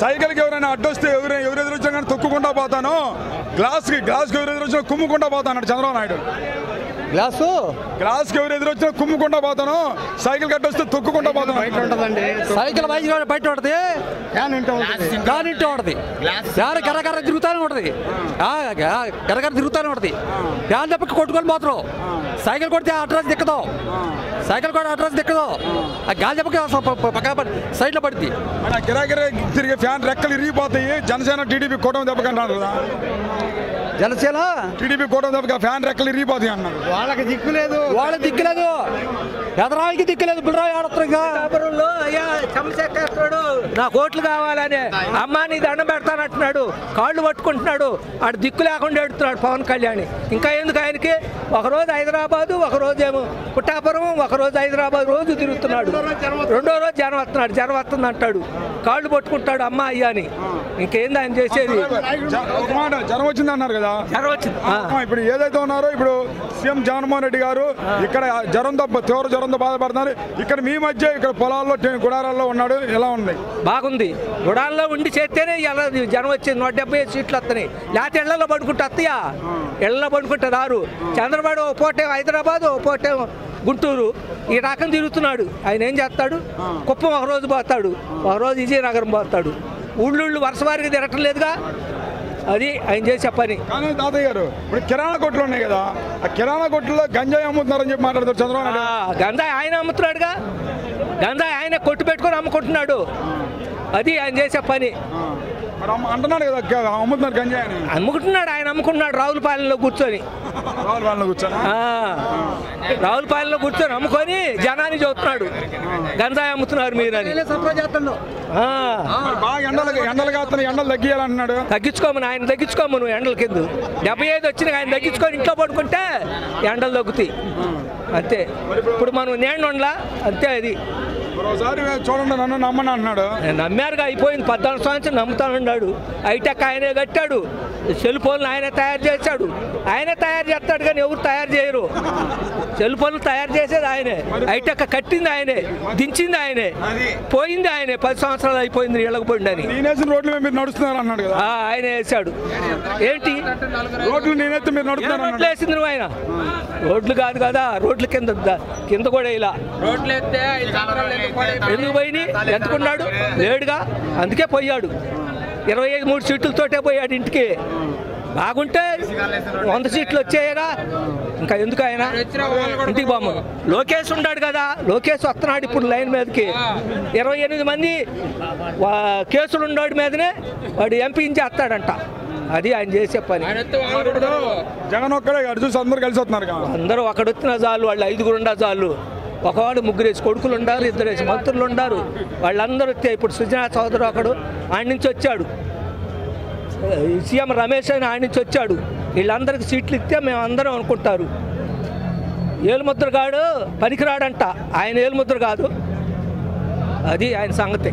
సైకిల్కి ఎవరైనా అడ్డొస్తే ఎవరు ఎదురొచ్చినా కానీ తొక్కుకుండా పోతాను, గ్లాస్కి ఎవరు ఎదురొచ్చినా కుమ్ముకుండా పోతాను చంద్రబాబు నాయుడు. గ్లాస్కి ఎవరు ఎదురొచ్చినా కుమ్ముకుండా పోతాను, సైకిల్ కట్టొస్తే తొక్కుకుండా పోతాను. సైకిల్ బయట ఉంటుంది, ఫ్యాన్ ఇంటూ ఉంటుంది, ఫ్యాన్ కర్ర తిరుగుతానే ఉంటుంది, కర్ర తిరుగుతానే ఉంటుంది. ఫ్యాన్ తప్పకి కొట్టుకొని పోతారు. సైకిల్ కొడితే అడ్రస్ దిక్కదు, ఆ గాలి దెబ్బకి పక్క సైడ్లో పడుతుంది. గిరాగిరా తిరిగి ఫ్యాన్ రెక్కలు ఇరిగిపోతాయి. జనసేన టీడీపీ కూటమి దెబ్బకన్నారు కదా, జనసేన టీడీపీ కూటమి దెబ్బకి ఫ్యాన్ రెక్కలు ఇరిగిపోతాయి అన్నారు. వాళ్ళకి దిక్కులేదు, ఎదరానికి దిక్కులేదు. బిడ్రాయి ఆడతారు, అయ్యా చంద్రశేఖర్ నాకు ఓట్లు కావాలని అమ్మా నీ దండం పెడతానంటున్నాడు, కాళ్ళు పట్టుకుంటున్నాడు, ఆడు దిక్కు లేకుండా ఎడుతున్నాడు పవన్ కళ్యాణ్. ఇంకా ఎందుకు ఆయనకి? ఒకరోజు హైదరాబాదు, ఒకరోజు ఏమో పుట్టాపురం, ఒకరోజు హైదరాబాద్ రోజు తిరుగుతున్నాడు. రెండో రోజు జనం వస్తుంది అంటాడు, కాళ్ళు పట్టుకుంటాడు అమ్మ అయ్యా అని. ఇంకేంది ఆయన చేసేది? జ్వరం వచ్చింది అన్నారు కదా, జ్వరం వచ్చింది. ఇప్పుడు ఏదైతే ఉన్నారో ఇప్పుడు సీఎం జగన్మోహన్ రెడ్డి గారు ఇక్కడ తీవ్ర జ్వరంతో బాధపడుతున్నారు. ఇక్కడ మీ మధ్య ఇక్కడ పొలాల్లో గుడారాల్లో ఉన్నాడు, ఎలా ఉంది? బాగుంది. గుడాల్లో ఉండి చేస్తేనే ఎలా జనం వచ్చింది. 170 సీట్లు వస్తున్నాయి. లేకపోతే ఇళ్లలో పడుకుంటే వస్తాయా? ఇళ్లలో పడుకుంటే రారు. చంద్రబాబు ఓ పోటే హైదరాబాద్, ఓ పోటే గుంటూరు, ఈ రకం తిరుగుతున్నాడు. ఆయన ఏం చేస్తాడు? కుప్పం ఒకరోజు పోతాడు, ఒకరోజు విజయనగరం పోతాడు. ఊళ్ళు వరుస వారికి తిరగటం లేదుగా, అది ఆయన చేసే పని. కానీ తాతయ్య గారు ఇప్పుడు కిరాణా కొట్లు ఉన్నాయి కదా, ఆ కిరాణా కొట్టులో గంజాయి అమ్ముతున్నారని చెప్పి మాట్లాడతారు చంద్రబాబు నాయుడు. గంజాయి ఆయన అమ్ముతున్నాడుగా, గంజాయి ఆయన కొట్టు పెట్టుకొని అమ్ముకుంటున్నాడు. అది ఆయన చేసే పని. అంటున్నాడు కదా అమ్ముతున్నారు గంజాయి అని. అమ్ముకుంటున్నాడు, ఆయన అమ్ముకుంటున్నాడు రావులపాలెంలో కూర్చొని. రావులపాలెంలో కూర్చొని అమ్ముకొని జనాన్ని చూస్తున్నాడు, గంజాయి అమ్ముతున్నారు మీరు అని. ఎండలు తగ్గియాలంటున్నాడు. తగ్గించుకోమని ఆయన తగ్గించుకోమను ఎండల కింద 75 వచ్చినాయి. ఆయన తగ్గించుకొని ఇంట్లో పడుకుంటే ఎండలు తగ్గుతాయి అంతే. ఇప్పుడు మనం నేను ఉండలా అంతే. అది మరోసారి చూడండి నన్ను నమ్మని అంటున్నాడు. నమ్మారుగా, అయిపోయింది. 14 సంవత్సరం నమ్ముతానన్నాడు. హైటెక్ ఆయనే కట్టాడు, సెల్ ఫోన్లు ఆయనే తయారు చేశాడు. ఆయనే తయారు చేస్తాడు కానీ ఎవరు తయారు చేయరు. సెల్ ఫోన్లు తయారు చేసేది ఆయనే, హైటెక్ కట్టింది ఆయనే, దించింది ఆయనే, పోయింది ఆయనే. 10 సంవత్సరాలు అయిపోయింది ఇళ్ళకి పోయింది అని. రోడ్లు మీరు నడుస్తున్నారు అన్నాడు కదా, ఆయన వేసాడు. ఏంటి రోడ్లు నేనైతే మీరు నడుస్తున్నారు? రోడ్లు వేసింది నువ్వు. ఆయన రోడ్లు కాదు కదా, రోడ్ల కింద కూడా ఇలా రోడ్లు ఎత్తే ఎందుకు పోయినాయి? ఎంతకున్నాడు? లేడుగా, అందుకే పోయాడు. 23 సీట్లతోటే పోయాడు ఇంటికి. బాగుంటే 100 సీట్లు వచ్చాయిగా, ఇంకా ఎందుకు ఆయన ఇంటికి బామ్మ. లోకేష్ ఉన్నాడు కదా, లోకేష్ వస్తున్నాడు ఇప్పుడు లైన్ మీదకి. 28 మంది కేసులు ఉన్నాడు మీదనే వాడు ఎంపీ చేస్తాడంట. అది ఆయన చేసే పని. జగన్ ఒక్కడే చూసి అందరూ కలిసి వస్తున్నారు. అందరూ అక్కడ వచ్చిన చాలు, వాళ్ళు 5 ఉండా చాలు. ఒకవాడు 3 కొడుకులు ఉండారు, 2 మంత్రులు ఉండారు. వాళ్ళందరూ వస్తే ఇప్పుడు సుజనా చౌదరి ఒకడు ఆయన నుంచి వచ్చాడు, సీఎం రమేష్ అని ఆయన నుంచి వచ్చాడు. వీళ్ళందరికీ సీట్లు ఇస్తే మేము అందరం అనుకుంటారు. ఏలుముద్రగాడు పనికిరాడంట, ఆయన ఏలుముద్ర కాదు. అది ఆయన సంగతి.